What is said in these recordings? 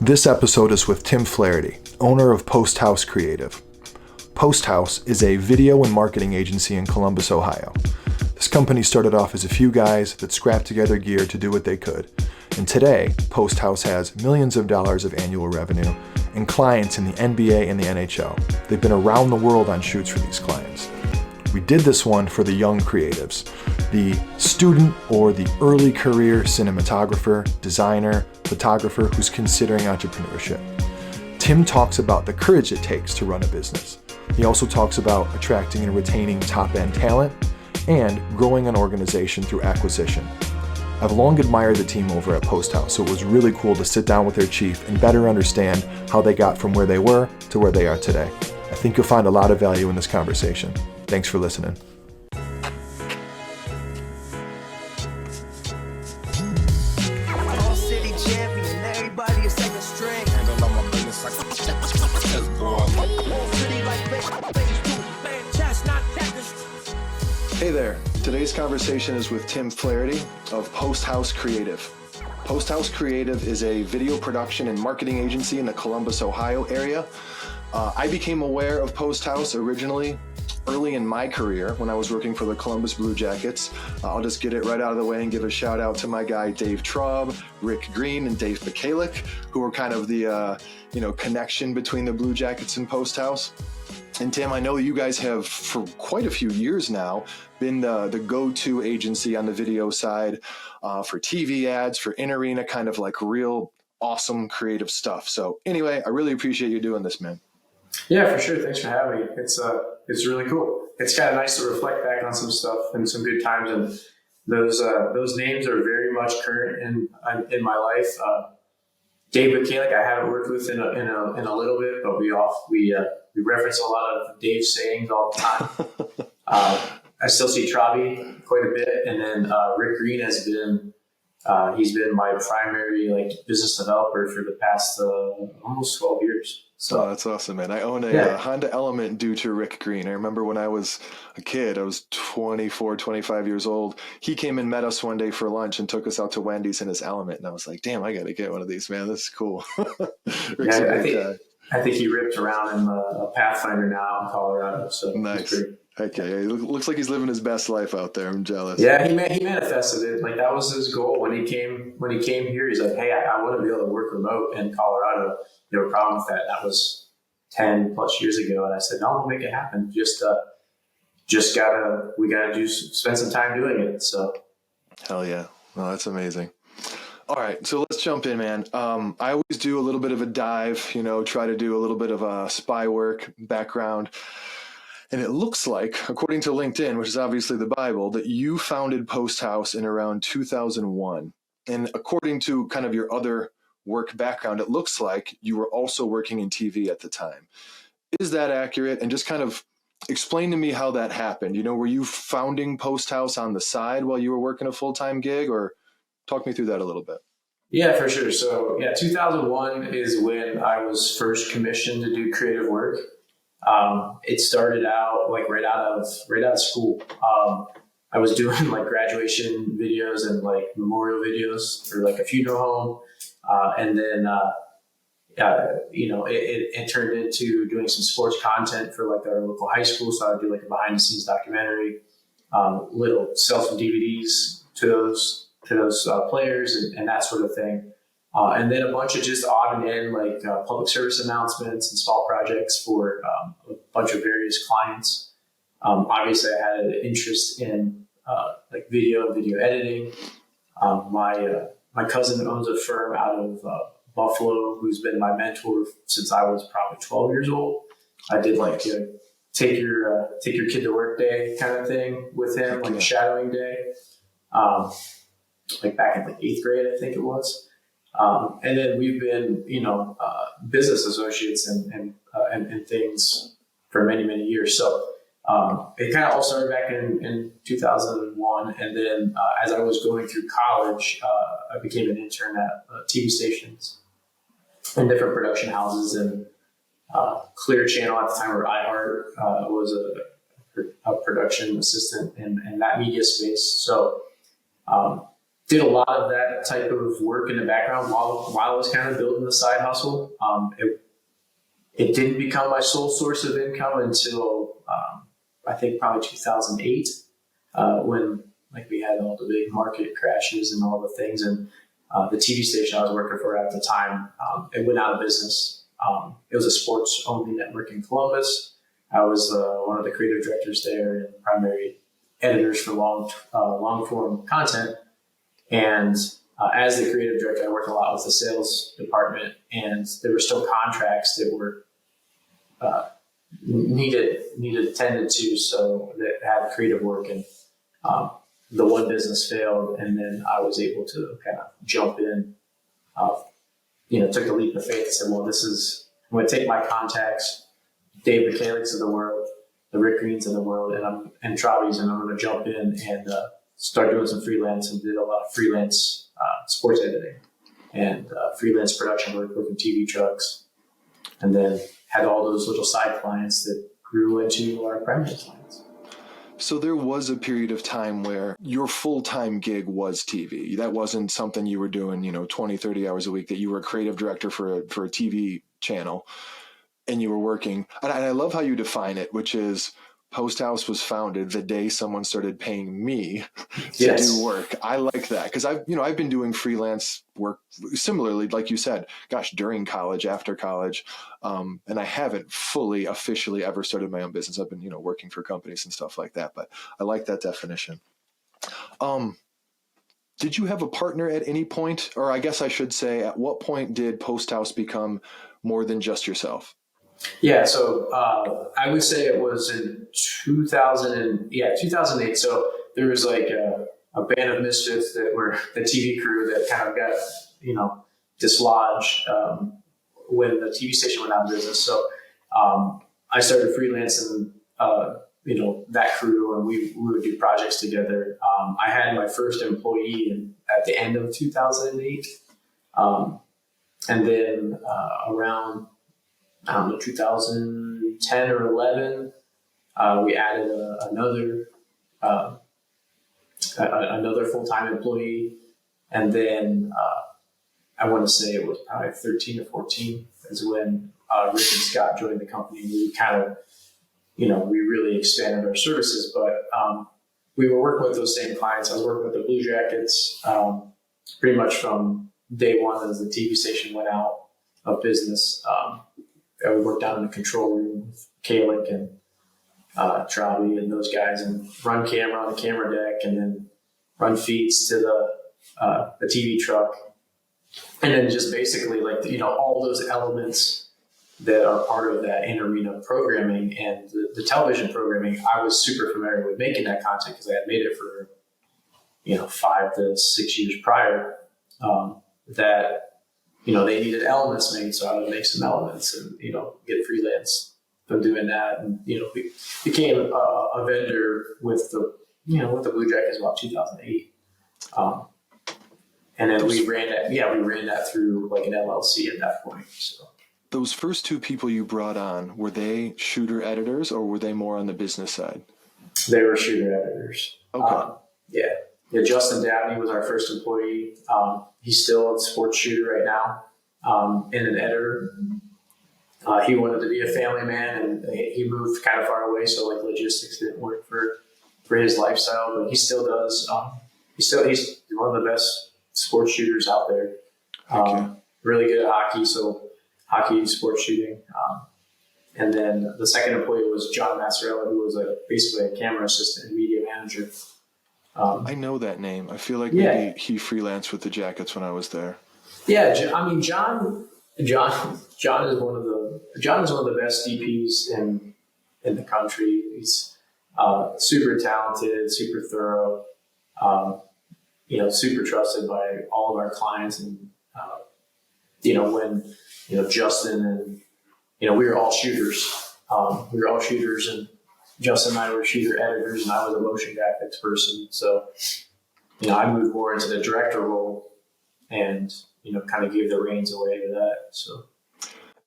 This episode is with Tim Flaherty, owner of Post House Creative. Post House is a video and marketing agency in Columbus, Ohio. This company started off as a few guys that scrapped together gear to do what they could. And today, Post House has millions of dollars of annual revenue and clients in the NBA and the NHL. They've been around the world on shoots for these clients. We did this one for the young creatives, the student or the early career cinematographer, designer, photographer who's considering entrepreneurship. Tim talks about the courage it takes to run a business. He also talks about attracting and retaining top-end talent and growing an organization through acquisition. I've long admired the team over at Post House, so it was really cool to sit down with their chief and better understand how they got from where they were to where they are today. I think you'll find a lot of value in this conversation. Thanks for listening. Hey there, today's conversation is with Tim Flaherty of Post House Creative. Post House Creative is a video production and marketing agency in the Columbus, Ohio area. I became aware of Post House originally early in my career when I was working for the Columbus Blue Jackets. I'll just get it right out of the way and give a shout out to my guy Dave Traub, Rick Green, and Dave Mikalik, who were kind of the connection between the Blue Jackets and Post House. And Tim, I know you guys have for quite a few years now been the go-to agency on the video side for TV ads, for in-arena kind of like real awesome creative stuff. So anyway, I really appreciate you doing this, man. Yeah, for sure. Thanks for having me. It's really cool. It's kind of nice to reflect back on some stuff and some good times, and those names are very much current in my life. Dave Mikalik, I haven't worked with in a little bit, but we reference a lot of Dave's sayings all the time. I still see Travi quite a bit, and then Rick Green has been he's been my primary business developer for the past almost 12 years. So that's awesome, man. I own a Honda Element due to Rick Green. I remember when I was a kid, I was 24, 25 years old. He came and met us one day for lunch and took us out to Wendy's in his Element. And I was like, damn, I got to get one of these, man. This is cool. Rick's a great guy. I think he ripped around in a Pathfinder now in Colorado. So nice. Okay, he looks like he's living his best life out there. I'm jealous. Yeah, he manifested it. Like that was his goal when he came here. He's like, hey, I want to be able to work remote in Colorado. No problem with that. That was 10 plus years ago, and I said, no, we'll make it happen. We gotta spend some time doing it. So, hell yeah, well, that's amazing. All right, so let's jump in, man. I always do a little bit of a dive, try to do a little bit of a spy work background. And it looks like, according to LinkedIn, which is obviously the Bible, that you founded Post House in around 2001. And according to kind of your other work background, it looks like you were also working in TV at the time. Is that accurate? And just kind of explain to me how that happened. Were you founding Post House on the side while you were working a full-time gig, or talk me through that a little bit? Yeah, for sure. So 2001 is when I was first commissioned to do creative work. It started out right out of school. I was doing graduation videos and memorial videos for a funeral home. And then, it turned into doing some sports content for our local high school. So I would do a behind the scenes documentary, little sell some DVDs to those players and that sort of thing. And then a bunch of just odd and end public service announcements and small projects for a bunch of various clients. Obviously, I had an interest in video and video editing. My cousin owns a firm out of Buffalo, who's been my mentor since I was probably 12 years old. I did take your kid to work day kind of thing with him, a shadowing day, back in 8th grade, I think it was. And then we've been, business associates and things for many, many years. So it kind of all started back in 2001. And then as I was going through college, I became an intern at TV stations and different production houses. And Clear Channel at the time, or iHeart, was a production assistant in that media space. So did a lot of that type of work in the background while I was kind of building the side hustle. It didn't become my sole source of income until I think probably 2008, when like we had all the big market crashes and all the things, and the TV station I was working for at the time, it went out of business. It was a sports only network in Columbus. I was one of the creative directors there and primary editors for long form content. And as the creative director, I worked a lot with the sales department, and there were still contracts that were needed attended to, so that had creative work, and the one business failed, and then I was able to kind of jump in, took the leap of faith and said, well, I'm going to take my contacts, Dave McCalix of the world, the Rick Greens of the world, and Travis, and I'm going to jump in and start doing some freelance, and did a lot of freelance sports editing and freelance production work with TV trucks, and then had all those little side clients that grew into our primary clients. So there was a period of time where your full-time gig was TV. That wasn't something you were doing, 20, 30 hours a week, that you were a creative director for a TV channel and you were working. And I love how you define it, which is Post House was founded the day someone started paying me to do work. I like that because I've been doing freelance work similarly, like you said, during college, after college, and I haven't fully officially ever started my own business. I've been, working for companies and stuff like that, but I like that definition. Did you have a partner at any point, or I guess I should say, at what point did Post House become more than just yourself? Yeah, so I would say it was in 2008. So there was like a band of misfits that were the TV crew that kind of got, dislodged when the TV station went out of business. So I started freelancing, that crew, and we would do projects together. I had my first employee at the end of 2008. And then around 2010 or 11, we added another full-time employee, and then I want to say it was probably 13 or 14 is when Rick and Scott joined the company. We kind of, we really expanded our services, but we were working with those same clients. I was working with the Blue Jackets pretty much from day one as the TV station went out of business. I would work down in the control room with Kalik and Travi and those guys, and run camera on the camera deck, and then run feeds to the TV truck, and then just basically all those elements that are part of that in-arena programming and the television programming. I was super familiar with making that content because I had made it for 5 to 6 years prior. That they needed elements made, so I would make some elements and, get freelance from doing that. And, became a vendor with the Blue Jackets about 2008. And then we ran that through like an LLC at that point. So those first two people you brought on, were they shooter editors or were they more on the business side? They were shooter editors. Okay. Yeah, Justin Dabney was our first employee. He's still a sports shooter right now, and an editor. He wanted to be a family man, and he moved kind of far away, so like logistics didn't work for his lifestyle. But he still does. He's one of the best sports shooters out there. Really good at hockey, so hockey, sports shooting. And then the second employee was John Massarella, who was basically a camera assistant and media manager. I know that name. I feel like maybe he freelanced with the Jackets when I was there. Yeah, I mean John is one of the best DPs in the country. He's super talented, super thorough, super trusted by all of our clients. And when Justin and we were all shooters. And Justin and I were shooter editors, and I was a motion graphics person. So, I moved more into the director role and, kind of gave the reins away to that. So,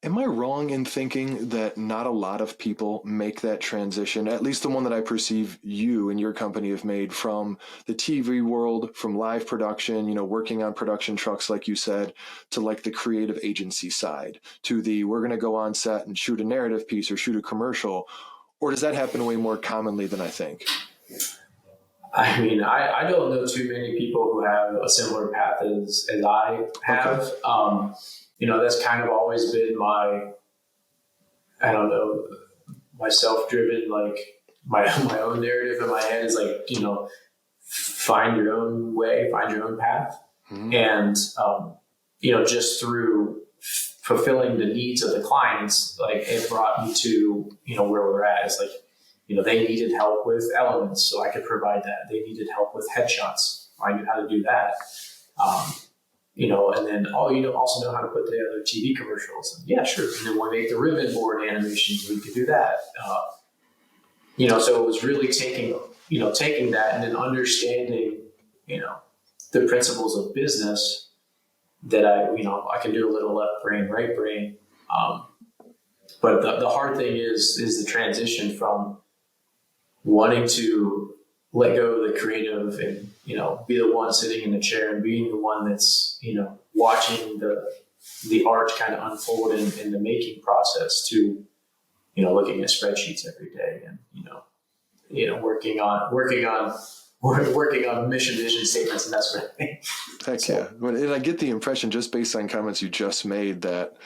Am I wrong in thinking that not a lot of people make that transition, at least the one that I perceive you and your company have made from the TV world, from live production, working on production trucks, like you said, to like the creative agency side, to the we're going to go on set and shoot a narrative piece or shoot a commercial? Or does that happen way more commonly than I think? I mean, I don't know too many people who have a similar path as I have. Okay. That's kind of always been I don't know, my self-driven, like my own narrative in my head is like, find your own way, find your own path. Mm-hmm. And, just through fulfilling the needs of the clients, like it brought me to, where we're at. It's like, they needed help with elements, so I could provide that. They needed help with headshots. I knew how to do that. And then, also know how to put together TV commercials. And yeah, sure. And then we make the ribbon board animations, we could do that. So it was really taking that and then understanding, the principles of business that I can do a little left brain, right brain. But the hard thing is the transition from wanting to let go of the creative and, be the one sitting in the chair and being the one that's, watching the art kind of unfold in the making process to, looking at spreadsheets every day and, working on mission vision statements and that sort of thing. Heck yeah. And I get the impression just based on comments you just made that,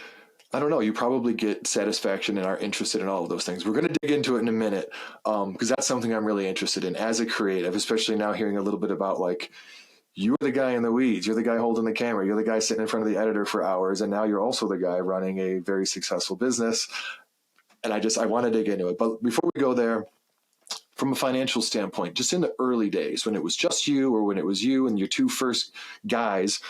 I don't know, you probably get satisfaction and are interested in all of those things. We're going to dig into it in a minute because that's something I'm really interested in as a creative, especially now hearing a little bit about like, you're the guy in the weeds, you're the guy holding the camera, you're the guy sitting in front of the editor for hours, and now you're also the guy running a very successful business. And I want to dig into it. But before we go there, from a financial standpoint, just in the early days when it was just you or when it was you and your two first guys,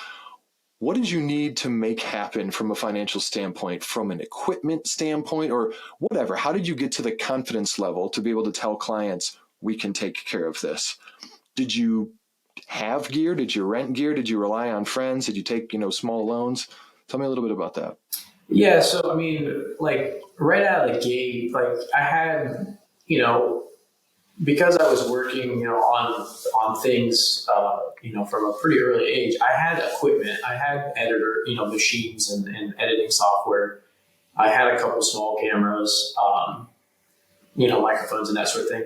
what did you need to make happen from a financial standpoint, from an equipment standpoint, or whatever? How did you get to the confidence level to be able to tell clients, we can take care of this? Did you have gear? Did you rent gear? Did you rely on friends? Did you take, small loans? Tell me a little bit about that. Yeah. So, I mean, like right out of the gate, like I had, because I was working, on things, from a pretty early age, I had equipment. I had editor, machines and editing software. I had a couple small cameras, microphones and that sort of thing.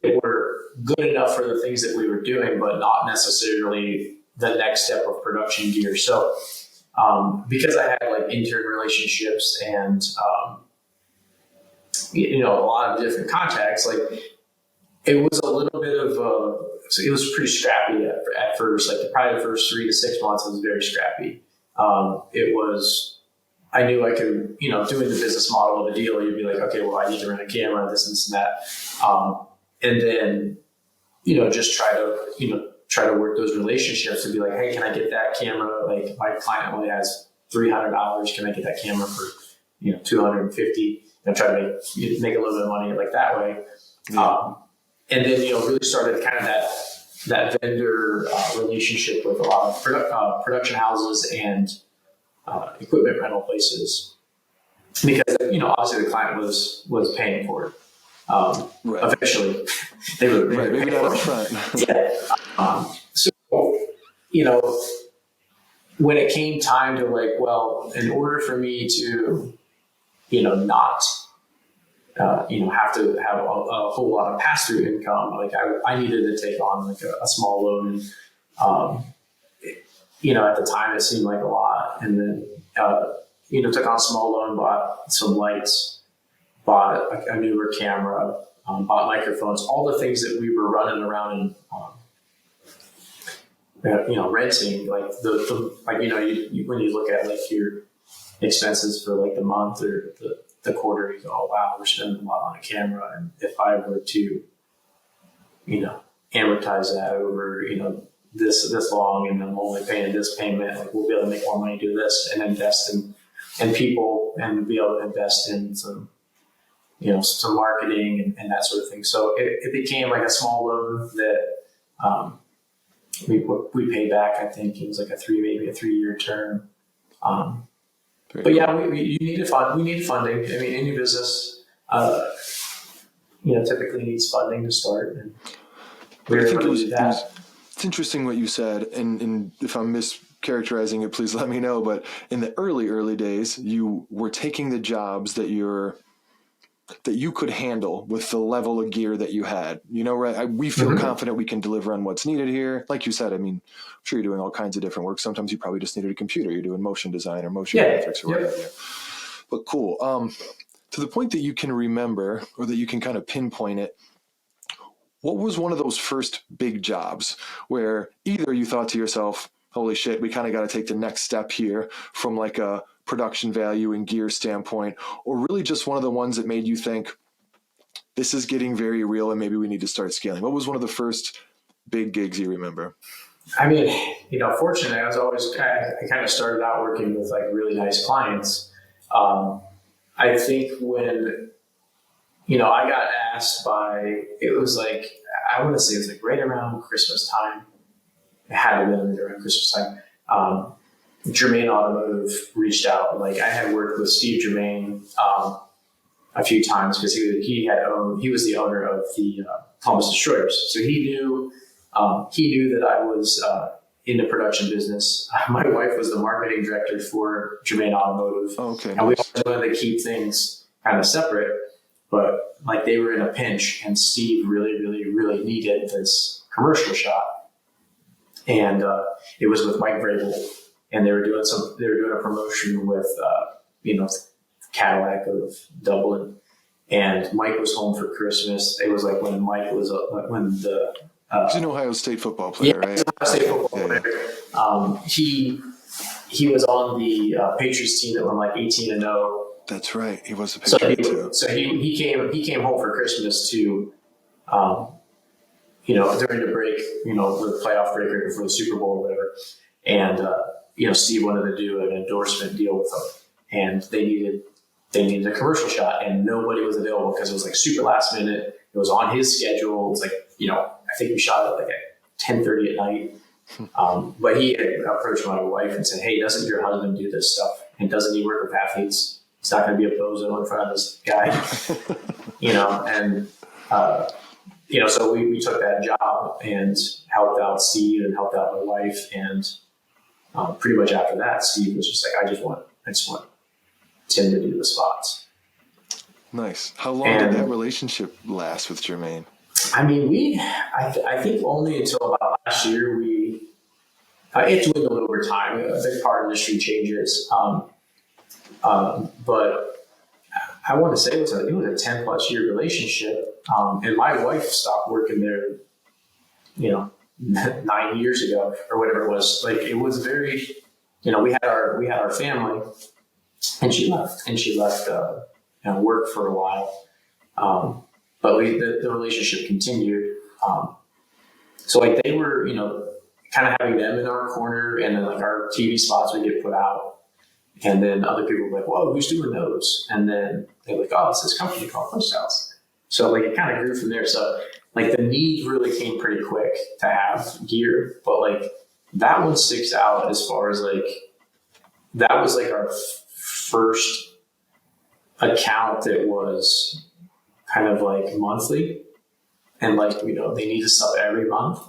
They were good enough for the things that we were doing, but not necessarily the next step of production gear. So, because I had like intern relationships and, a lot of different contacts, like it was a little bit of it was pretty scrappy at first. Like probably the first 3 to 6 months, it was very scrappy. I knew I could, doing the business model of a deal, you'd be like, okay, well, I need to rent a camera, this and that. And then, just try to work those relationships and be like, hey, can I get that camera? Like my client only has $300. Can I get that camera for, $250? And try to make a little bit of money like that way. Yeah. And then, really started kind of that vendor relationship with a lot of production houses and equipment rental places, because obviously the client was paying for it. Right. Eventually, they were right. Maybe not up front. Yeah. So when it came time to like, well, in order for me to not have to have a whole lot of pass-through income, like I needed to take on like a small loan, and at the time it seemed like a lot, and then took on a small loan, bought some lights, bought a newer camera, bought microphones, all the things that we were running around and renting, like when you look at like your expenses for like the month or the quarter, you go, oh wow, we're spending a lot on a camera, and if I were to amortize that over this long, and I'm only paying this payment, like we'll be able to make more money, do this, and invest in people, and be able to invest in some marketing and that sort of thing. So it became like a small loan that we paid back. I think it was like maybe a 3-year term. Very But cool. yeah, you need we need funding. I mean, any business, typically needs funding to start, and we But I were think able to do it was that. it's interesting what you said, and if I'm mischaracterizing it, please let me know. But in the early days, you were taking the jobs that you could handle with the level of gear that you had. You know, right? We feel Hmm. confident we can deliver on what's needed here. Like you said, I mean, I'm sure you're doing all kinds of different work. Sometimes you probably just needed a computer. You're doing motion design or motion Yeah. graphics or Yep. whatever. But cool. To the point that you can remember or that you can kind of pinpoint it, what was one of those first big jobs where either you thought to yourself, holy shit, we kind of got to take the next step here from like a production value and gear standpoint, or really just one of the ones that made you think this is getting very real and maybe we need to start scaling? What was one of the first big gigs you remember? I mean, fortunately, I kind of started out working with like really nice clients. Um, I think when I got asked by, it was like, I want to say it was like right around Christmas time. It had to have been around Christmas time. Germain Automotive reached out. Like I had worked with Steve Germain a few times because he was the owner of the Columbus Destroyers, so he knew that I was in the production business. My wife was the marketing director for Germain Automotive, Oh, okay, and we nice. always wanted to keep things kind of separate. But like they were in a pinch, and Steve really, really, really needed this commercial shot, and it was with Mike Vrabel, and they were doing a promotion with Cadillac of Dublin, and Mike was home for Christmas. It was like when Mike was when the He's an Ohio State football yeah, player, he's right? an Ohio State Okay, football yeah, yeah. player. He was on the Patriots team that went like 18-0. That's right. He was a So Patriot too. he came home for Christmas to um, during the break, the playoff break right before the Super Bowl or whatever. And, Steve wanted to do an endorsement deal with them. And they needed a commercial shot, and nobody was available because it was like super last minute. It was on his schedule. It was like, I think we shot it like at 10:30 at night. But he had approached my wife and said, "Hey, doesn't your husband do this stuff? And doesn't he work with athletes? He's not going to be a bozo in front of this guy." And so we took that job and helped out Steve and helped out my wife. And pretty much after that, Steve was just like, I just want Tim to do the spots. Nice. How long did that And relationship last with Jermaine? I mean, I think only until about last year, it dwindled over time. A big part of industry changes. But I want to say it was a 10 plus year relationship. And my wife stopped working there, 9 years ago or whatever it was. Like it was very, we had our family, and she left work for a while. But the relationship continued. So like they were, kind of having them in our corner, and then like our TV spots would get put out. And then other people were like, "Whoa, who's doing those?" And then they're like, "Oh, it's this company called Post House." So like it kind of grew from there. So like the need really came pretty quick to have gear, but like that one sticks out as far as like that was like our first account that was kind of like monthly, and like they needed stuff every month.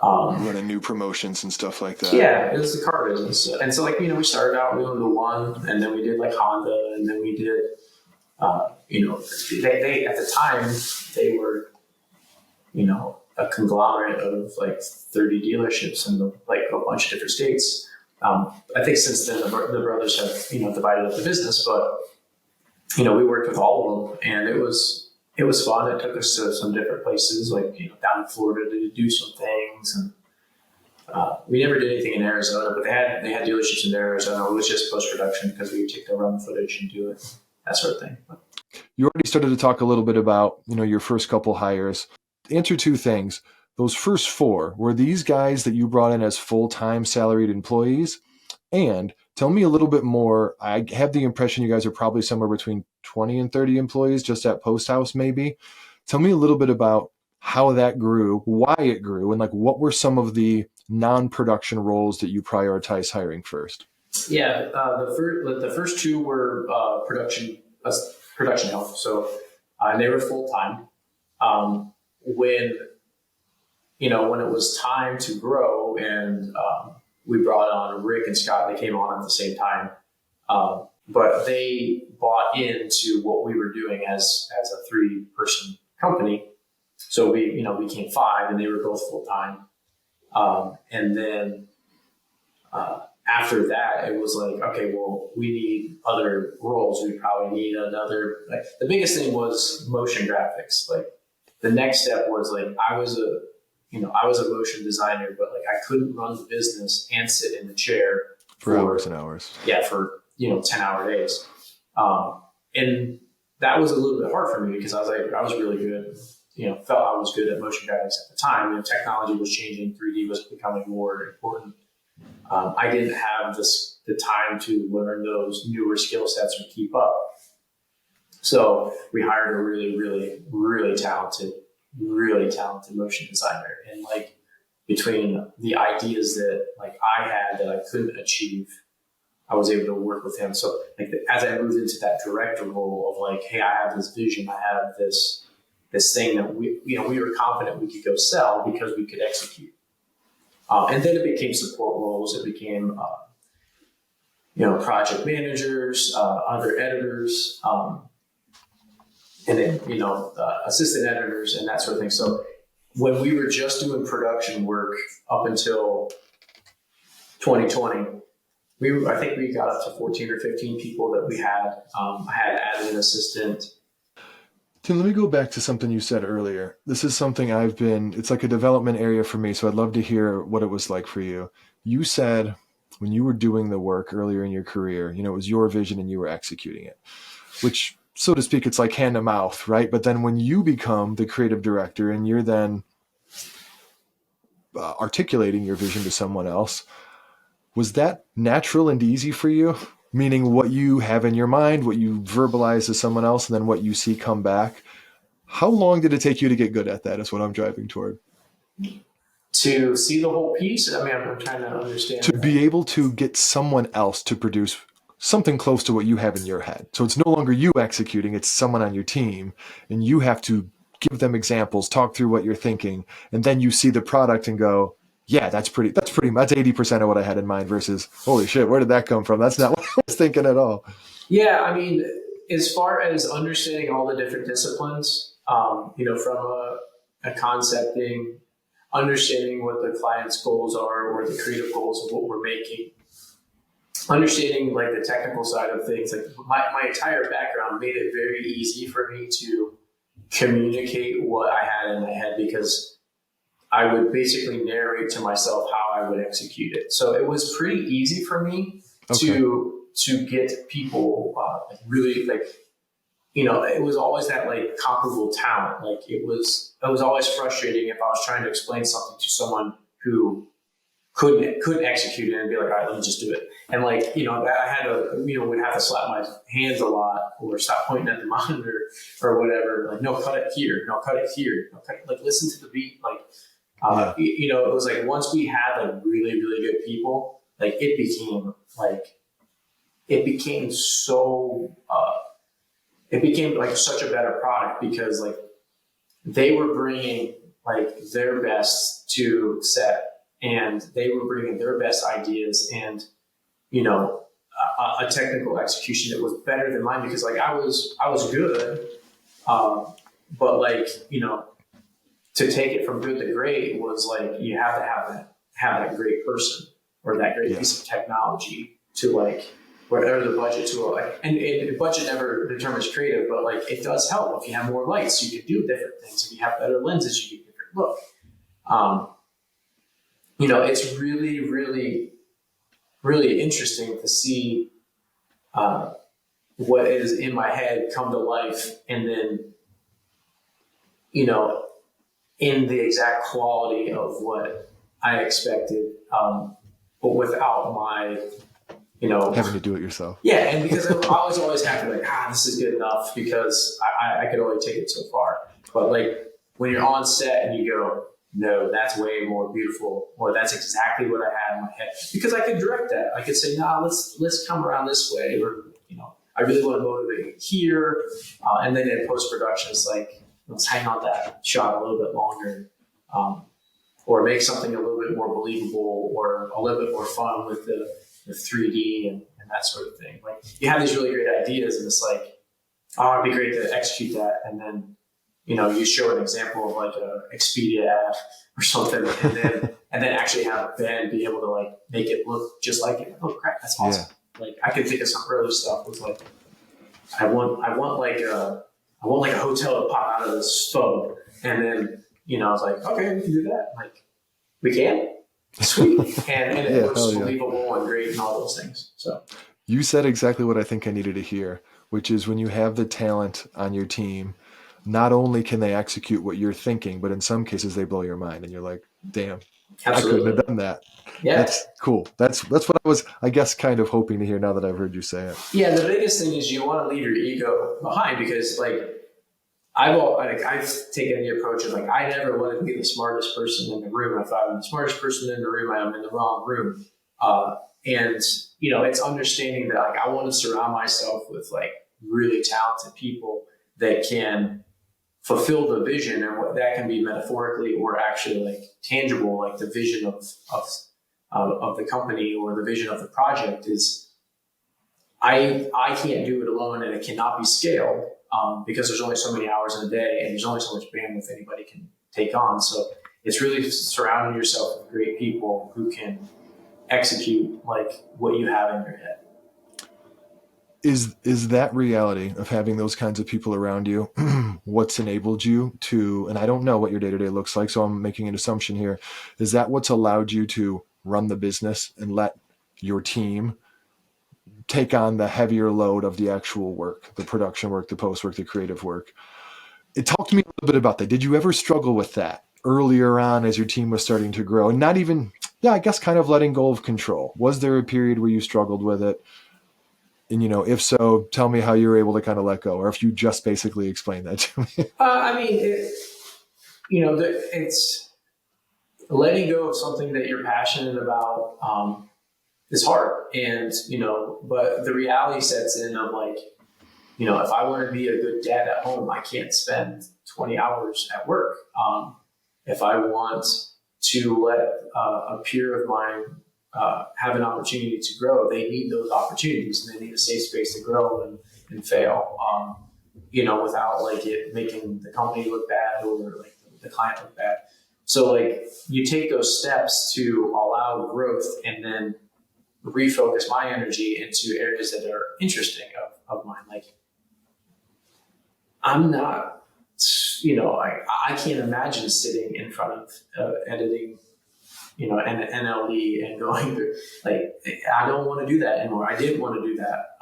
Running new promotions and stuff like that. Yeah, it was the car business, and so like we started out doing the one, and then we did like Honda, and then we did, they at the time they were, a conglomerate of like 30 dealerships in like a bunch of different states. I think since then the brothers have divided up the business, but we worked with all of them, and it was fun. It took us to some different places, like down in Florida to do some things, and we never did anything in Arizona, but they had dealerships in Arizona. It was just post production because we would take the run footage and do it, that sort of thing. You already started to talk a little bit about, your first couple hires. Answer two things. Those first four, were these guys that you brought in as full-time salaried employees? And tell me a little bit more. I have the impression you guys are probably somewhere between 20 and 30 employees just at Post House, maybe. Tell me a little bit about how that grew, why it grew, and like what were some of the non-production roles that you prioritize hiring first? Yeah, the first two were production help. So they were full time. When when it was time to grow, and we brought on Rick and Scott, they came on at the same time. But they bought into what we were doing as a 3-person company. So we became 5, and they were both full time. And then after that, it was like, okay, well, we need other roles. We probably need another. Like, the biggest thing was motion graphics. Like, the next step was like, I was a motion designer, but like I couldn't run the business and sit in the chair for hours and hours. Yeah, for 10-hour days. And that was a little bit hard for me because I was really good. Felt I was good at motion graphics at the time. Technology was changing. 3D was becoming more important. I didn't have the time to learn those newer skill sets or keep up. So we hired a really, really, really talented motion designer. And like, between the ideas that like I had that I couldn't achieve, I was able to work with him. So like, as I moved into that director role of like, hey, I have this vision, I have this thing that we were confident we could go sell because we could execute. And then it became support roles. It became, project managers, other editors, and then, assistant editors and that sort of thing. So when we were just doing production work up until 2020, I think we got up to 14 or 15 people that we had. I had added an assistant. Tim, let me go back to something you said earlier. This is something it's like a development area for me, so I'd love to hear what it was like for you. You said when you were doing the work earlier in your career, it was your vision and you were executing it, which, so to speak, it's like hand to mouth, right? But then when you become the creative director and you're then articulating your vision to someone else, was that natural and easy for you? Meaning what you have in your mind, what you verbalize to someone else, and then what you see come back. How long did it take you to get good at that is what I'm driving toward. To see the whole piece? I mean, I'm trying to understand. To be able to get someone else to produce something close to what you have in your head. So it's no longer you executing, it's someone on your team, and you have to give them examples, talk through what you're thinking, and then you see the product and go, yeah, that's 80% of what I had in mind versus, holy shit, where did that come from? That's not what I was thinking at all. Yeah, I mean, as far as understanding all the different disciplines, from a concepting, understanding what the client's goals are or the creative goals of what we're making, understanding like the technical side of things, like my entire background made it very easy for me to communicate what I had in my head, because I would basically narrate to myself how I would execute it. So it was pretty easy for me to get people really like, it was always that like comparable talent. Like it was always frustrating if I was trying to explain something to someone who couldn't execute it and be like, all right, let me just do it. And like, I had to, would have to slap my hands a lot or stop pointing at the monitor or whatever. Like, no, cut it here. No, cut it here. No, cut it. Like, listen to the beat. Like, it was like, once we had like really, really good people, like it became such a better product, because like they were bringing like their best to set, and they were bringing their best ideas and, a technical execution that was better than mine, because like I was good. But like, to take it from good to great was like, you have to have that great person or that great piece of technology to like, whatever the budget to like, and the budget never determines creative, but like it does help. If you have more lights, you can do different things. If you have better lenses, you get different look. It's really, really, really interesting to see what is in my head come to life, and then, in the exact quality of what I expected, but without my, having to do it yourself. Yeah, and because I was always happy, like, this is good enough, because I could only take it so far. But like when you're on set and you go, no, that's way more beautiful, or that's exactly what I had in my head, because I could direct that. I could say, nah, let's come around this way, or I really want to motivate here, and then in post production, it's like, let's hang on that shot a little bit longer, or make something a little bit more believable, or a little bit more fun with the 3D and that sort of thing. Like, you have these really great ideas, and it's like, oh, it'd be great to execute that, and then you show an example of like a Expedia app or something, and then actually have Ben be able to like make it look just like it. Oh crap, that's awesome! Yeah. Like, I could think of some early stuff with like, I want like a hotel to pop out of this phone, and then I was like, okay, we can do that. Like, we can, sweet, and it looks believable and great and all those things. So you said exactly what I think I needed to hear, which is when you have the talent on your team, not only can they execute what you're thinking, but in some cases they blow your mind, and you're like, damn, absolutely. I couldn't have done that. Yeah. That's cool. That's what I was, I guess, kind of hoping to hear now that I've heard you say it. Yeah, the biggest thing is you want to leave your ego behind, because like, I've taken the approach of like, I never wanted to be the smartest person in the room. If I'm the smartest person in the room, I'm in the wrong room. And it's understanding that like, I want to surround myself with like really talented people that can fulfill the vision, and what that can be metaphorically or actually like tangible, like the vision of the company or the vision of the project is, I can't do it alone, and it cannot be scaled, because there's only so many hours in a day, and there's only so much bandwidth anybody can take on. So it's really surrounding yourself with great people who can execute like what you have in your head. Is that reality of having those kinds of people around you what's enabled you to, and I don't know what your day-to-day looks like, so I'm making an assumption here, is that what's allowed you to run the business and let your team take on the heavier load of the actual work, the production work, the post work, the creative work? Talk to me a little bit about that. Did you ever struggle with that earlier on as your team was starting to grow, and not even, I guess, kind of letting go of control? Was there a period where you struggled with it? And, if so, tell me how you were able to kind of let go, or if you just basically explain that to me. I mean, it's letting go of something that you're passionate about is hard. And, but the reality sets in of like, if I want to be a good dad at home, I can't spend 20 hours at work. If I want to let a peer of mine have an opportunity to grow, they need those opportunities, and they need a safe space to grow and fail, without like it making the company look bad or like the client look bad. So like, you take those steps to allow growth, and then refocus my energy into areas that are interesting of mine. Like, I'm not, I can't imagine sitting in front of editing an NLE and going through, like, I don't want to do that anymore. I didn't want to do that.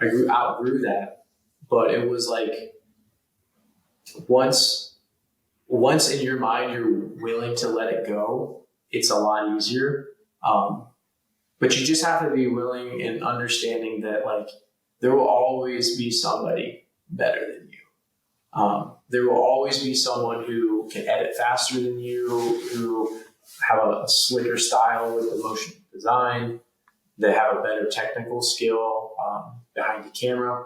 I outgrew that, but it was like, once in your mind, you're willing to let it go, it's a lot easier. But you just have to be willing and understanding that like, there will always be somebody better than you. There will always be someone who can edit faster than you, who have a slicker style with the motion design, that have a better technical skill behind the camera.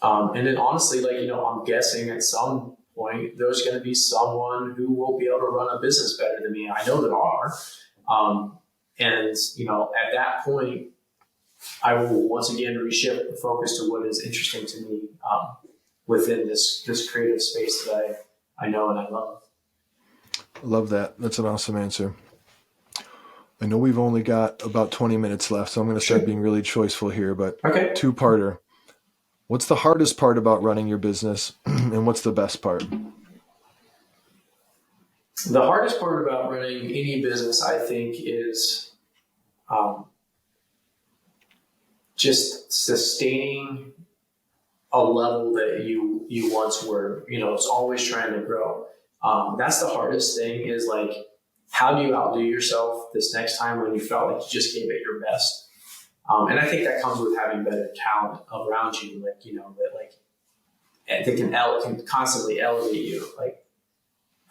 And then honestly, like, I'm guessing at some point there's going to be someone who will be able to run a business better than me. I know there are. And, at that point, I will once again reshift the focus to what is interesting to me within this creative space that I know and I love. I love that. That's an awesome answer. I know we've only got about 20 minutes left, so I'm going to start being really choiceful here, but okay. Two-parter. What's the hardest part about running your business, and what's the best part? The hardest part about running any business, I think, is just sustaining a level that you once were. It's always trying to grow. That's the hardest thing, is like, how do you outdo yourself this next time when you felt like you just gave it your best? And I think that comes with having better talent around you, like, that like, they can constantly elevate you. Like,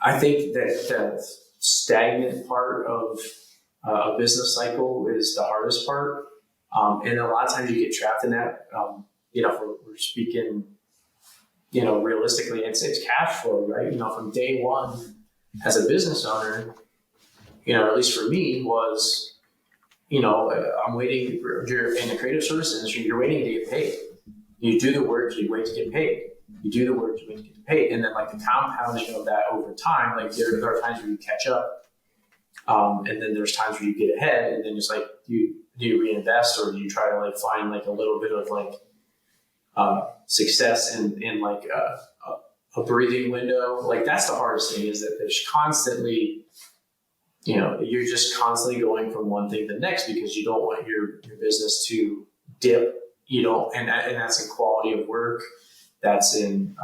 I think that the stagnant part of a business cycle is the hardest part. And a lot of times you get trapped in that. If we're speaking, realistically, it's cash flow, right? From day one as a business owner, at least for me was, I'm waiting, you're in the creative service industry, you're waiting to get paid. You do the work, you wait to get paid. You do the work, you wait to get paid. And then like the compounding of that over time, like there are times where you catch up. And then there's times where you get ahead, and then just like, do you reinvest, or do you try to like find like a little bit of like success in like a breathing window? Like that's the hardest thing, is that there's constantly, you're just constantly going from one thing to the next, because you don't want your business to dip. And that's in quality of work. That's in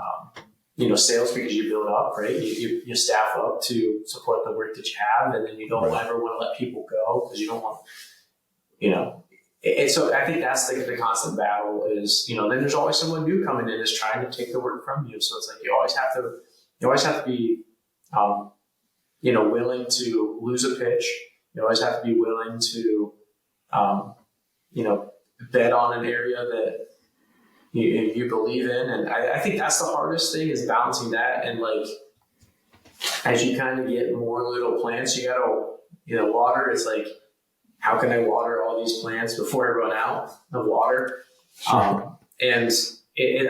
sales, because you build up, right? You staff up to support the work that you have, and then you don't ever want to let people go, because you don't want, And so I think that's the constant battle is, then there's always someone new coming in is trying to take the work from you. So it's like you always have to be, willing to lose a pitch. You always have to be willing to, bet on an area that you believe in. And I think that's the hardest thing, is balancing that. And like, as you kind of get more little plants, you gotta, water. It's like, how can I water all these plants before I run out of water? Sure. And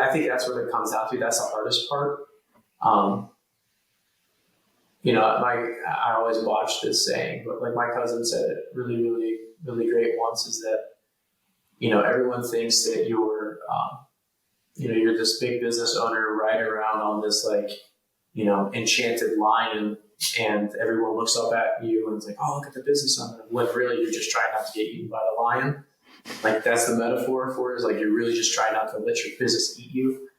I think that's what it comes down to. That's the hardest part. I always watch this saying, but like my cousin said it really, really, really great once, is that, everyone thinks that you're this big business owner riding around on this like, enchanted lion, and everyone looks up at you and it's like, oh, look at the business owner. When really you're just trying not to get eaten by the lion. Like that's the metaphor for it, is like, you're really just trying not to let your business eat you.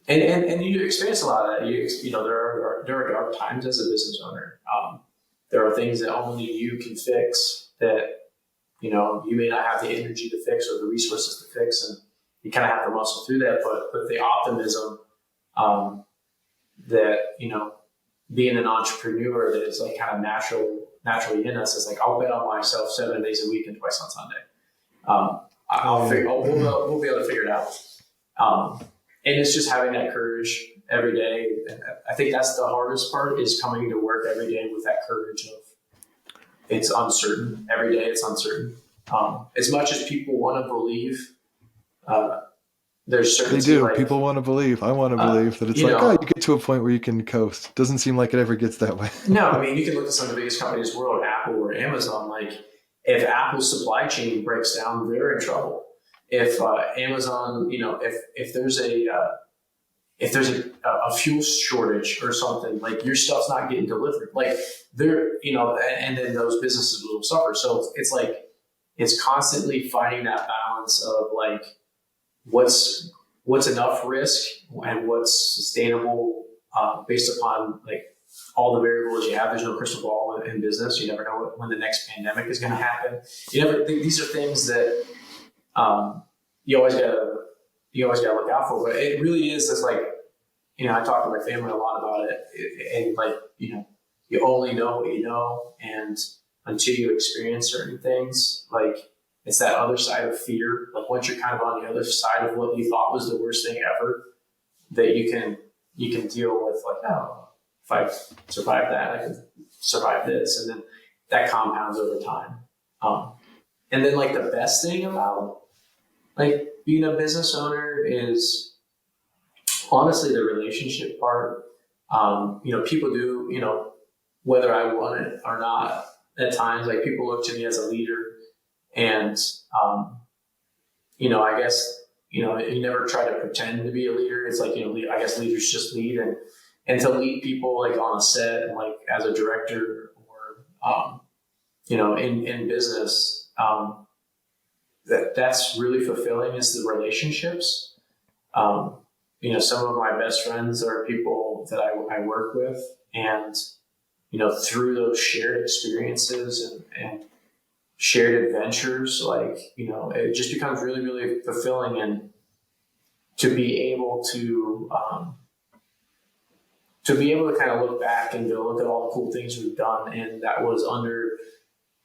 And you experience a lot of that. There are dark times as a business owner. There are things that only you can fix that, you may not have the energy to fix or the resources to fix, and you kind of have to muscle through that. But the optimism that, being an entrepreneur, that is like kind of naturally in us, is like, I'll bet on myself 7 days a week and twice on Sunday. We'll be able to figure it out. And it's just having that courage every day. And I think that's the hardest part, is coming to work every day with that courage of, it's uncertain. Every day it's uncertain. As much as people want to believe, there's certainty. They do. Like, people want to believe. I want to believe that it's you get to a point where you can coast. Doesn't seem like it ever gets that way. No, I mean, you can look at some of the biggest companies in the world, Apple or Amazon. Like, if Apple's supply chain breaks down, they're in trouble. If Amazon, if there's a fuel shortage or something, like your stuff's not getting delivered, like they're, and then those businesses will suffer. So it's like, it's constantly finding that balance of like, what's enough risk and what's sustainable, based upon like all the variables you have. There's no crystal ball in business. You never know when the next pandemic is going to happen. These are things that, you always gotta look out for. But it really is just like, I talk to my family a lot about it, and like, you only know what you know, and until you experience certain things, like it's that other side of fear. Like once you're kind of on the other side of what you thought was the worst thing ever, that you can deal with, like, oh, if I survive that, I can survive this, and then that compounds over time. And then like the best thing about like being a business owner is honestly the relationship part. People do, whether I want it or not, at times, like people look to me as a leader, and, I guess, you never try to pretend to be a leader. It's like, I guess leaders just lead, and to lead people like on a set and like as a director or, in business, that's really fulfilling, is the relationships. Some of my best friends are people that I work with, and, through those shared experiences and shared adventures, like, it just becomes really, really fulfilling. And to be able to, to be able to kind of look back and go look at all the cool things we've done, and that was under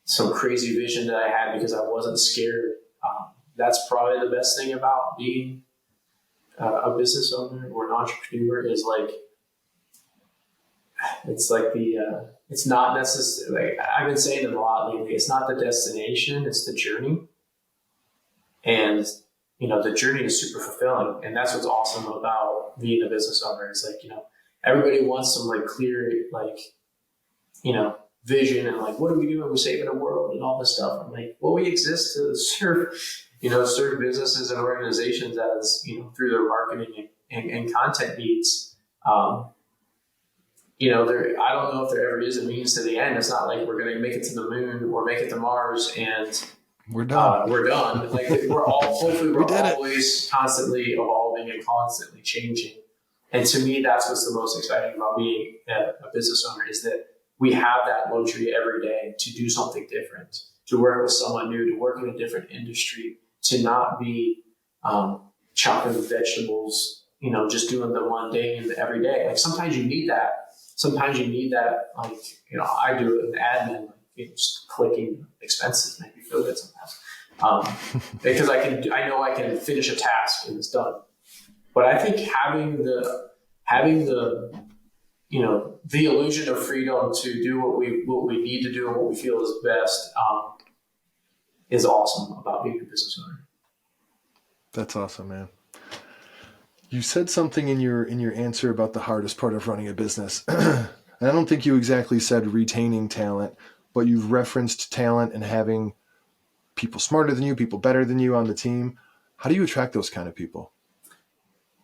some crazy vision that I had because I wasn't scared. That's probably the best thing about being a business owner or an entrepreneur is like, it's like it's not necessarily, like I've been saying it a lot lately, it's not the destination, it's the journey. And, the journey is super fulfilling. And that's what's awesome about being a business owner. It's like, everybody wants some like clear, like, vision and like, what are we doing? We're saving the world and all this stuff. I'm like, well, we exist to serve businesses and organizations as, through their marketing and content needs. I don't know if there ever is a means to the end. It's not like we're going to make it to the moon or make it to Mars and we're done. We're done. Like hopefully we're always constantly evolving and constantly changing. And to me, that's what's the most exciting about being a business owner is that we have that luxury every day to do something different, to work with someone new, to work in a different industry, to not be chopping vegetables, just doing the mundane every day. Like sometimes you need that. Sometimes you need that. Like, I do it in admin, just clicking expenses make me feel good sometimes. Because I know I can finish a task and it's done. But I think having the the illusion of freedom to do what we need to do and what we feel is best is awesome about being a business owner. That's awesome, man. You said something in your answer about the hardest part of running a business. And I don't think you exactly said retaining talent, but you've referenced talent and having people smarter than you, people better than you on the team. How do you attract those kind of people?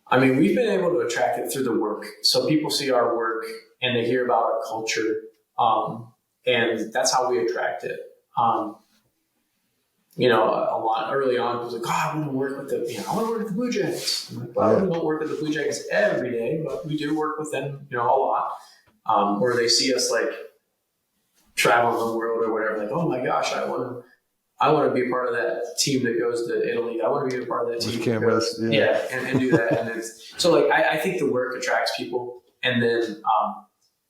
I mean, we've been able to attract it through the work. So people see our work and they hear about our culture, and that's how we attract it. A lot early on, it was like, I want to work with I want to work with the Blue Jackets. I'm like, well, we don't work with the Blue Jackets every day, but we do work with them, a lot. Or they see us like traveling the world or whatever, like, oh my gosh, I want to be part of that team that goes to Italy. I want to be a part of that team. With cameras, and do that. And so like, I think the work attracts people, and then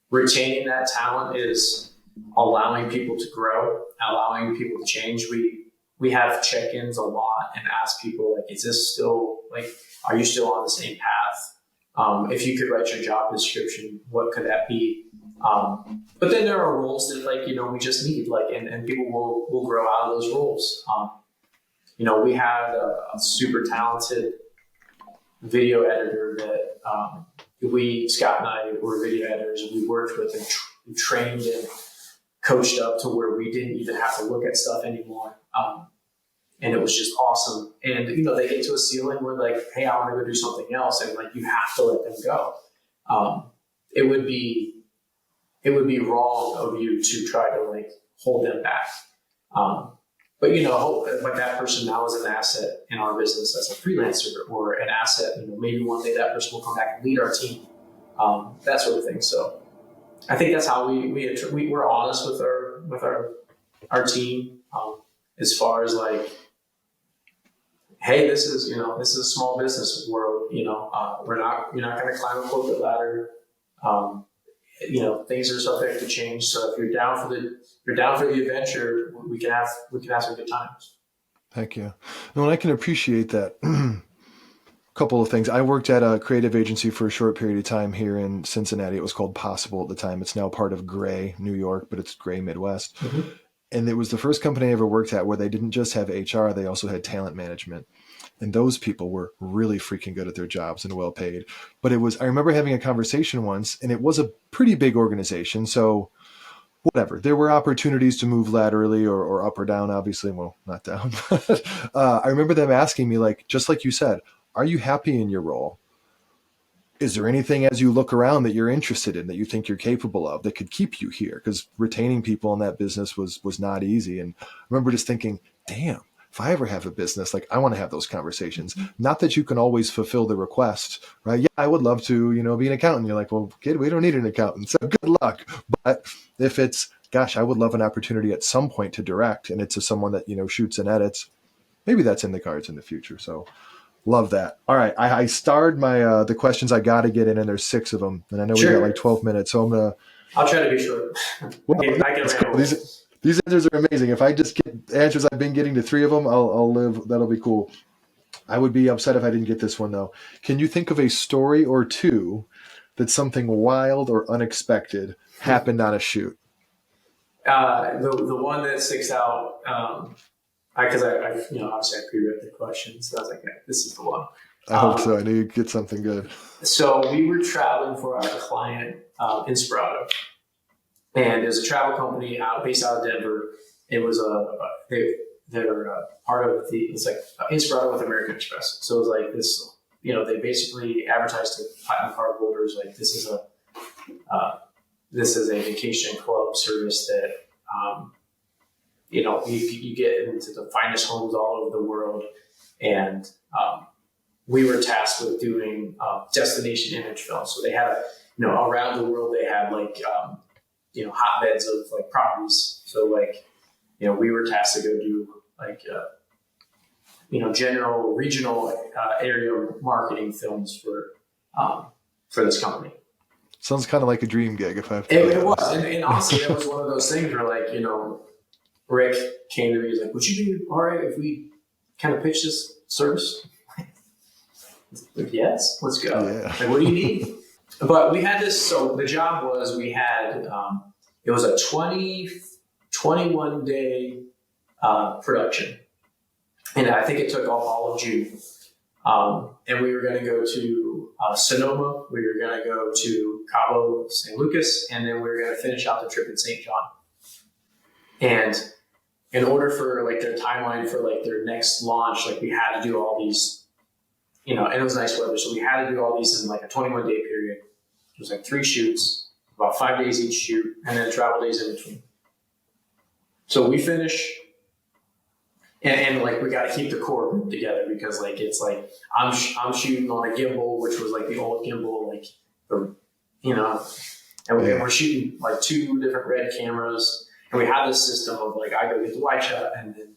retaining that talent is allowing people to grow, allowing people to change. We have check-ins a lot and ask people, like, is this still, like, are you still on the same path? If you could write your job description, what could that be? But then there are roles that, like, we just need, like, and people will grow out of those roles. We had a super talented video editor that Scott and I were video editors, and we worked with and trained and coached up to where we didn't even have to look at stuff anymore. And it was just awesome. And, they get to a ceiling where like, hey, I want to go do something else. And like, you have to let them go. It would be wrong of you to try to like hold them back. But like that person now is an asset in our business as a freelancer, or an asset, maybe one day that person will come back and lead our team. That sort of thing. So I think that's how we're honest with our team, as far as like, hey, this is a small business world. You're not going to climb a corporate ladder. Things are subject to change. So if you're down for the adventure, we can have some good times. Thank you. No, and I can appreciate that. Couple of things. I worked at a creative agency for a short period of time here in Cincinnati. It was called Possible at the time. It's now part of Gray, New York, but it's Gray Midwest. Mm-hmm. And it was the first company I ever worked at where they didn't just have HR, they also had talent management. And those people were really freaking good at their jobs and well paid. But I remember having a conversation once, and it was a pretty big organization. So whatever, there were opportunities to move laterally or up or down, obviously. Well, not down. I remember them asking me, like, just like you said, are you happy in your role? Is there anything as you look around that you're interested in, that you think you're capable of, that could keep you here? Because retaining people in that business was not easy. And I remember just thinking, damn, if I ever have a business, like, I want to have those conversations. Not that you can always fulfill the request, right? Yeah, I would love to, be an accountant. You're like, well, kid, we don't need an accountant. So good luck. But if it's, gosh, I would love an opportunity at some point to direct, and it's someone that, shoots and edits, maybe that's in the cards in the future. So Love that. All right. I starred my the questions I got to get in, and there's 6 of them. And I know we got Sure. like 12 minutes. So I'm going to, I'll try to be short. well, I can that's cool. ramble. These answers are amazing. If I just get answers I've been getting to 3 of them, I'll live. That'll be cool. I would be upset if I didn't get this one, though. Can you think of a story or two that something wild or unexpected happened on a shoot? The one that sticks out, because I obviously I pre-read the questions, so I was like, yeah, this is the one. I hope so. I knew you'd get something good. So we were traveling for our client, Inspirato, and there's a travel company based out of Denver. It was they're part of it's like Inspirato with American Express. So it was like this, they basically advertised to platinum card holders like this is a vacation club service that you get into the finest homes all over the world, and we were tasked with doing destination image film. So they had around the world they had like hotbeds of like properties. So like we were tasked to go do like general regional area marketing films for this company. Sounds kind of like a dream gig. If I it was, and honestly, that was one of those things where like Rick came to me. He's like, "Would you be all right if we kind of pitch this service?" Like, yes, let's go. Yeah. Like, what do you need? But we had this. So the job was we had it was a 21 day production, and I think it took all of June. And we were going to go to Sonoma, we were going to go to Cabo San Lucas, and then we were going to finish out the trip in St. John. And in order for like their timeline for like their next launch, like we had to do all these, and it was nice weather, so we had to do all these in like a 21-day period. It was like 3 shoots, about 5 days each shoot, and then travel days in between. So we finish. And like we got to keep the core group together because like it's like I'm shooting on a gimbal, which was like the old gimbal, like and we're shooting like 2 different red cameras, and we had this system of like I go get the wide shot, and then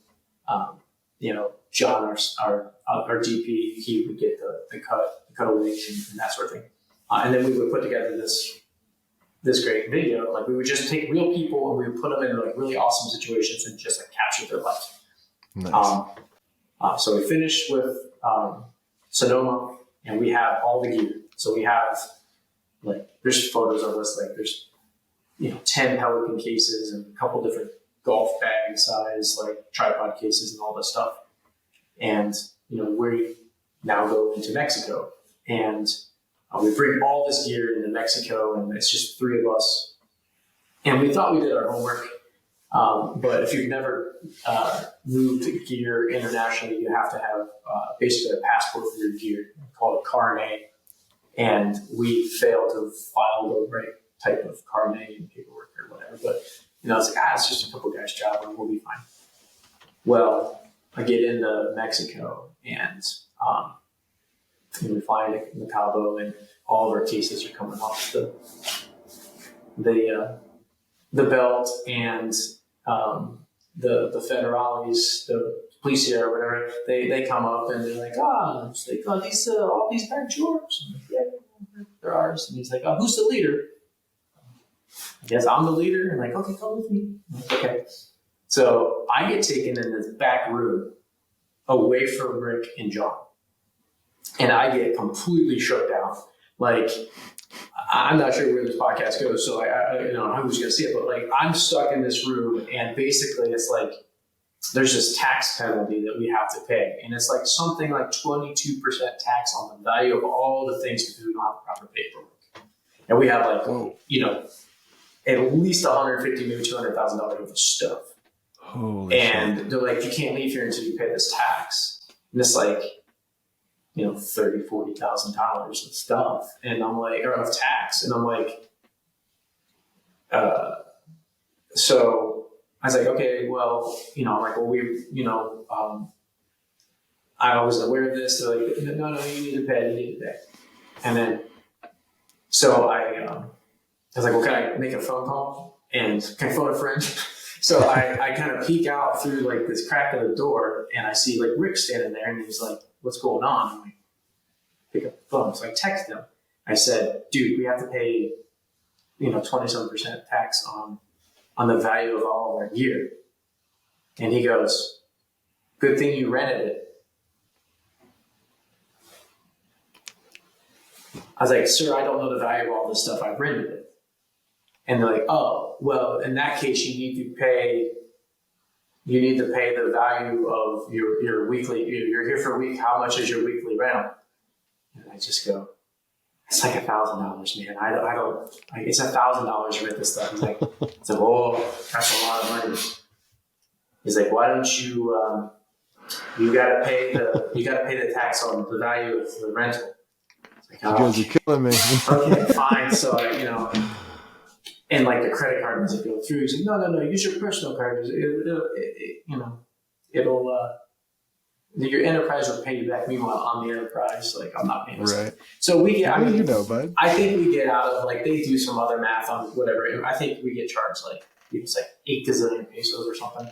John, our DP, he would get the cutaways and that sort of thing, and then we would put together this great video. Like we would just take real people and we would put them in like really awesome situations and just like capture their life. Nice. So we finished with Sonoma, and we have all the gear. So we have like there's photos of us, like there's 10 Pelican cases and a couple different golf bag size like tripod cases and all this stuff. And we now go into Mexico, and we bring all this gear into Mexico, and it's just 3 of us. And we thought we did our homework. But if you've never moved gear internationally, you have to have basically a passport for your gear called a carnet. And we failed to file the right type of carnet and paperwork or whatever. But it's like, it's just a couple guys traveling, we'll be fine. Well, I get into Mexico, and we fly into Cabo, and all of our cases are coming off the belt, and the federales, the policia or whatever, they come up and they're like, all these bags yours? I'm like, yeah, they're ours. And he's like, who's the leader? I guess I'm the leader. And like, okay, come with me. Like, okay. So I get taken in this back room away from Rick and John, and I get completely shook down. Like, I'm not sure where this podcast goes, so I who's going to see it, but like I'm stuck in this room, and basically it's like there's this tax penalty that we have to pay, and it's like something like 22% tax on the value of all the things because we don't have the proper paperwork, and we have like at least $150,000, maybe $200,000 worth of stuff. Holy and shit. They're like, you can't leave here until you pay this tax, and it's like $30,000-$40,000 of stuff, and I'm like, or of tax, and I'm like, so I was like, okay, well, I'm like, well, I wasn't aware of this. They're like, no, you need to pay, and then, so I was like, well, can I make a phone call and can I phone a friend? So I kind of peek out through like this crack of the door, and I see like Rick standing there, and he's like, what's going on? I'm like, pick up the phone. So I text him. I said, dude, we have to pay, 27% tax on the value of all of our gear. And he goes, good thing you rented it. I was like, sir, I don't know the value of all this stuff. I've rented it. And they're like, oh, well, in that case, you need to pay the value of your weekly, you're here for a week. How much is your weekly rental? And I just go, it's like $1,000, man. I don't, it's $1,000 to rent this stuff. He's like, oh, that's a lot of money. He's like, why don't you, you gotta pay the tax on the value of the rental. Like, you guys are killing me. Okay, fine. So, and like the credit card doesn't go through. He's like, no, use your personal card. Your enterprise will pay you back. Meanwhile, on the enterprise, like I'm not paying. Right. So we get, bud. I think we get out of like, they do some other math on whatever. I think we get charged like, it's like 8 gazillion pesos or something.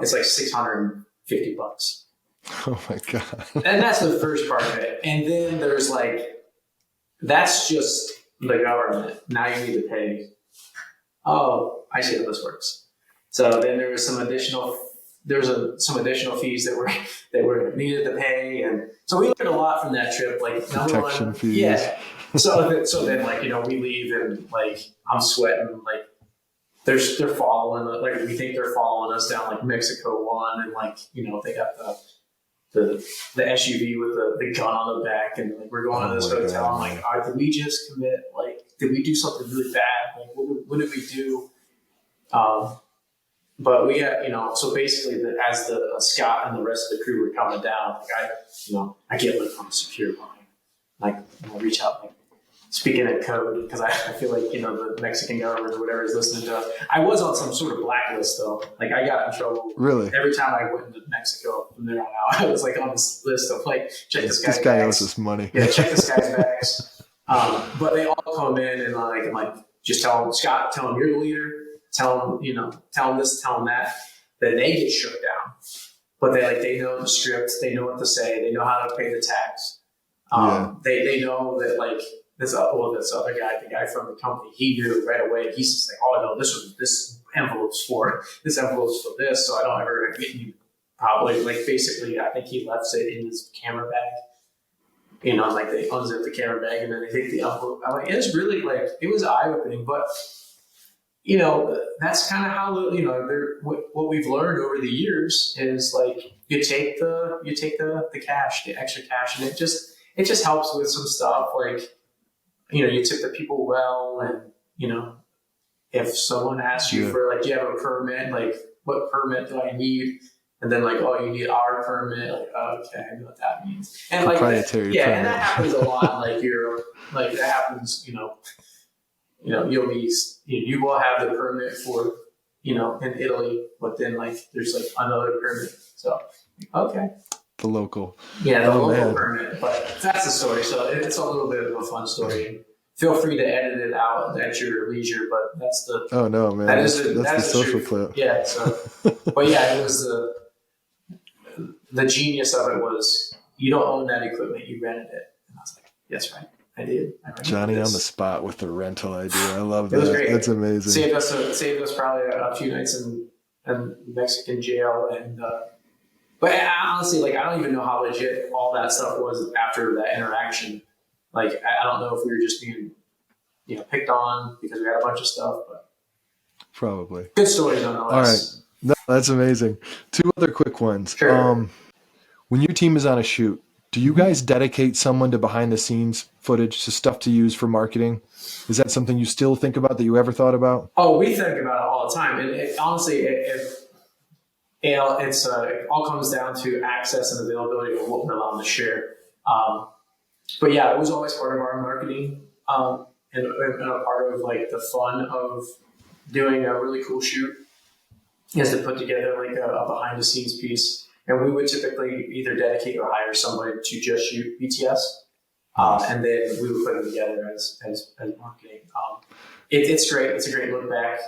It's like $650. Oh my God. And that's the first part of it. And then there's like, that's just the government. Now you need to pay. Oh, I see how this works. So then there was some additional fees that were needed to pay. And so we learned a lot from that trip. Like protection fees. Yeah. So then like, we leave and like, I'm sweating, like they're following, like we think they're following us down like Mexico 1 and like, they got the SUV with the gun on the back, and like we're going to this hotel. I'm like, all right, did we just commit? Like, did we do something really bad? Like, what did we do? But we got, so basically, as Scott and the rest of the crew were coming down, like I get like on a secure line, like I reach out, like speaking in code, because I feel like the Mexican government or whatever is listening to us. I was on some sort of blacklist though. Like I got in trouble. Really? Every time I went into Mexico from there on out, I was like on this list of like, check this guy's This guy bags. owes us money. Yeah, check this guy's bags. But they all come in and I'm like, just tell them, Scott, tell him you're the leader. Tell them, tell them this, tell them that. Then they get shook down. But they know the script. They know what to say. They know how to pay the tax. They know that like, this other guy, the guy from the company, he knew right away. He's just like, oh no, this envelope's for this, so I don't ever get you. Probably like basically, I think he left it in his camera bag. Like they unzip the camera bag and then they take the envelope. I'm like, it's really like it was eye opening, but that's kind of how what we've learned over the years is like you take the cash, the extra cash, and it just helps with some stuff like. You tip the people well, and if someone asks you for like, do you have a permit? Like, what permit do I need? And then like, oh, you need our permit. Like, oh, okay, I know what that means. And like, proprietary permit. And that happens a lot. Like that happens. You'll be, you will have the permit for, in Italy, but then like there's like another permit. So okay. The local. Yeah, the local permit. But that's the story. So it's a little bit of a fun story. Feel free to edit it out at your leisure, but that's the. Oh no, man! That's the social clip. Yeah. So, but yeah, it was the genius of it was you don't own that equipment, you rented it, and I was like, yes, right, I did. Johnny on the spot with the rental idea. I love that. It was great. That's amazing. Saved us probably a few nights in Mexican jail and. But honestly, like, I don't even know how legit all that stuff was after that interaction. Like, I don't know if we were just being, picked on because we had a bunch of stuff, but probably good stories nonetheless. All right, no, that's amazing. 2 other quick ones. Sure. When your team is on a shoot, do you guys dedicate someone to behind the scenes footage, to stuff to use for marketing? Is that something you still think about that you ever thought about? Oh, we think about it all the time, and honestly, it all comes down to access and availability of what we're allowed to share. But yeah, it was always part of our marketing and a part of like the fun of doing a really cool shoot is to put together like a behind the scenes piece. And we would typically either dedicate or hire somebody to just shoot BTS. And then we would put them together as marketing. it's great. It's a great look back,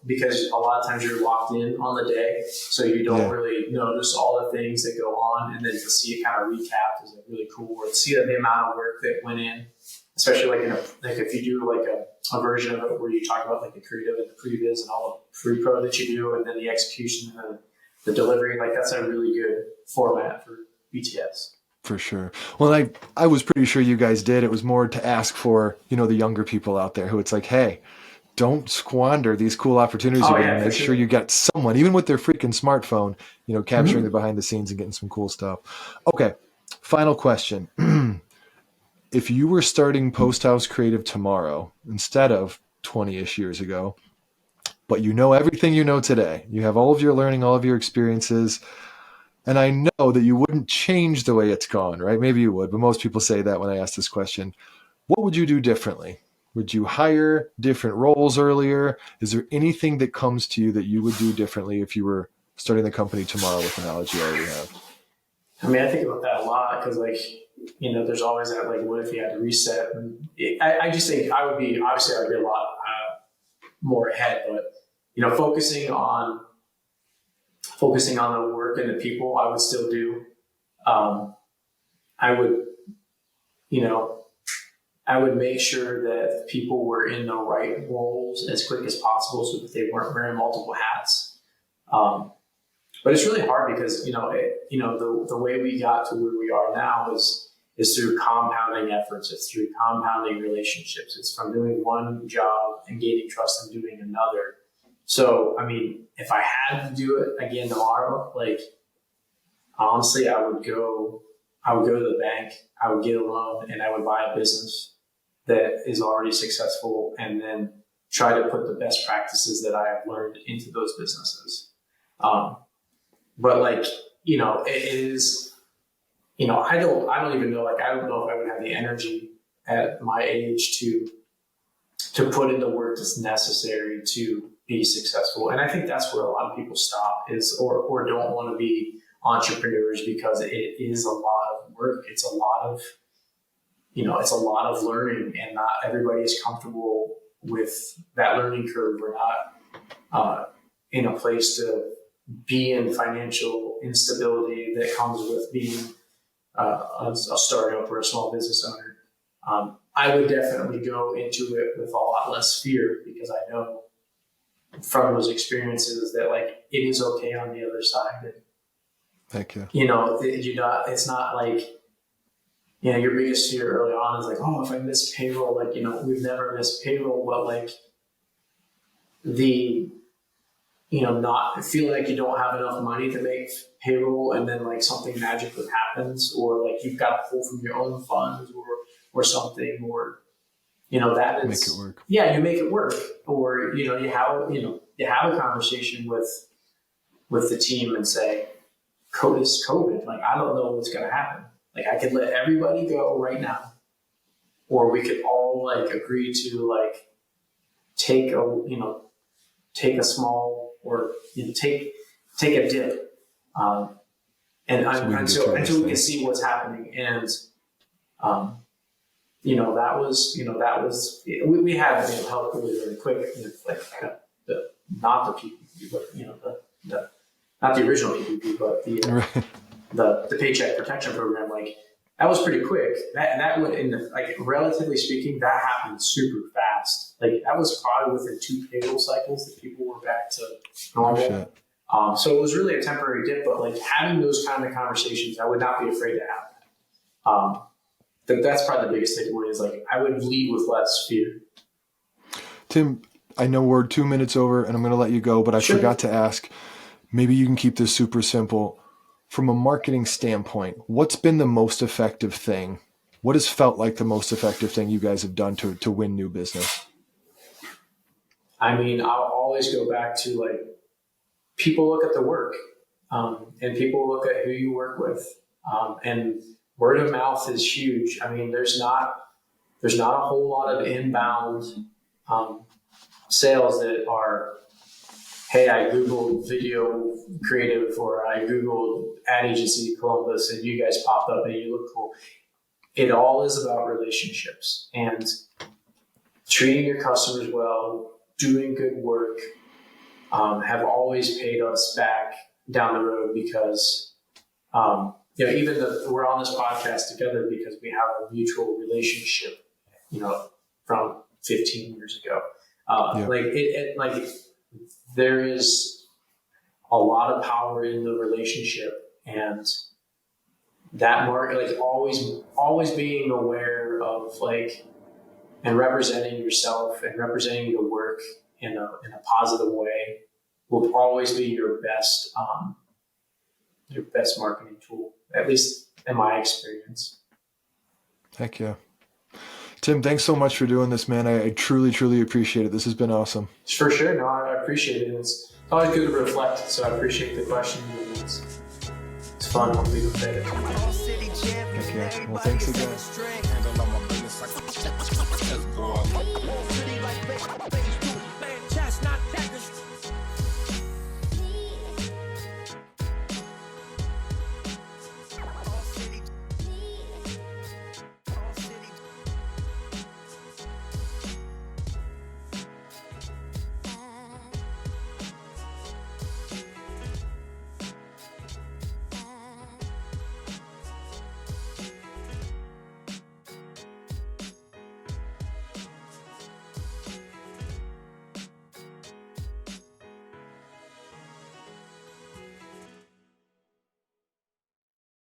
because a lot of times you're locked in on the day, so you don't really notice all the things that go on, and then to see it kind of recapped is like really cool. Or to see the amount of work that went in, especially like if you do like a version of it where you talk about like the creative and the previs and all the pre-pro that you do, and then the execution and the delivery. Like that's a really good format for BTS. For sure. Well, I was pretty sure you guys did. It was more to ask for, the younger people out there who it's like, hey, don't squander these cool opportunities. You're going to make sure you get someone, even with their freaking smartphone, capturing the behind the scenes and getting some cool stuff. Okay. Final question. If you were starting Post House Creative tomorrow instead of 20-ish years ago, but you know everything you know today, you have all of your learning, all of your experiences, and I know that you wouldn't change the way it's gone, right? Maybe you would, but most people say that when I ask this question. What would you do differently? Would you hire different roles earlier? Is there anything that comes to you that you would do differently if you were starting the company tomorrow with the knowledge you already have? I mean, I think about that a lot because, there's always that, what if you had to reset? And I just think I would be a lot more ahead, but, focusing on the work and the people, I would still do. I would make sure that people were in the right roles as quick as possible so that they weren't wearing multiple hats. But it's really hard because, the way we got to where we are now is through compounding efforts. It's through compounding relationships. It's from doing one job and gaining trust and doing another. So, I mean, if I had to do it again tomorrow, honestly, I would go to the bank, I would get a loan, and I would buy a business that is already successful and then try to put the best practices that I have learned into those businesses. But it is, I don't even know, I don't know if I would have the energy at my age to put in the work that's necessary to be successful. And I think that's where a lot of people stop or don't want to be entrepreneurs because it is a lot of work. It's a lot of, it's a lot of learning, and not everybody is comfortable with that learning curve. We're not in a place to be in financial instability that comes with being a startup or a small business owner. I would definitely go into it with a lot less fear because I know from those experiences that it is okay on the other side. And, thank you. It's not your biggest fear early on is oh, if I miss payroll, we've never missed payroll, but not feeling like you don't have enough money to make payroll and then something magically happens, or you've got to pull from your own funds or something, or that is make it work. Yeah, you make it work, or you have a conversation with the team and say, "This COVID, I don't know what's going to happen. I could let everybody go right now, or we could all agree to take a small or take a dip, and until we can see what's happening." And that was we had help really quick. Not the PPP, but not the original PPP, but the Paycheck Protection Program. That was pretty quick. That went in relatively speaking, that happened super fast. That was probably within 2 payroll cycles that people were back to normal. So it was really a temporary dip, but having those kind of conversations, I would not be afraid to have that. That's probably the biggest takeaway is I would lead with less fear. Tim, I know we're 2 minutes over and I'm going to let you go, but I forgot to ask, maybe you can keep this super simple. From a marketing standpoint, what's been the most effective thing? What has felt like the most effective thing you guys have done to win new business? I mean, I'll always go back to people look at the work, and people look at who you work with, and word of mouth is huge. I mean, there's not a whole lot of inbound sales that are, hey, I Googled video creative, or I Googled ad agency Columbus and you guys popped up and you look cool. It all is about relationships. And treating your customers well, doing good work, have always paid us back down the road because, even though we're on this podcast together because we have a mutual relationship, from 15 years ago. There is a lot of power in the relationship, and that always being aware of and representing yourself and representing your work in a positive way will always be your best marketing tool, at least in my experience. Heck yeah. Tim, thanks so much for doing this, man. I truly, truly appreciate it. This has been awesome. For sure. No, I appreciate it. It's always good to reflect, so I appreciate the question. It's fun when we debate it. Heck yeah. Well, thanks again.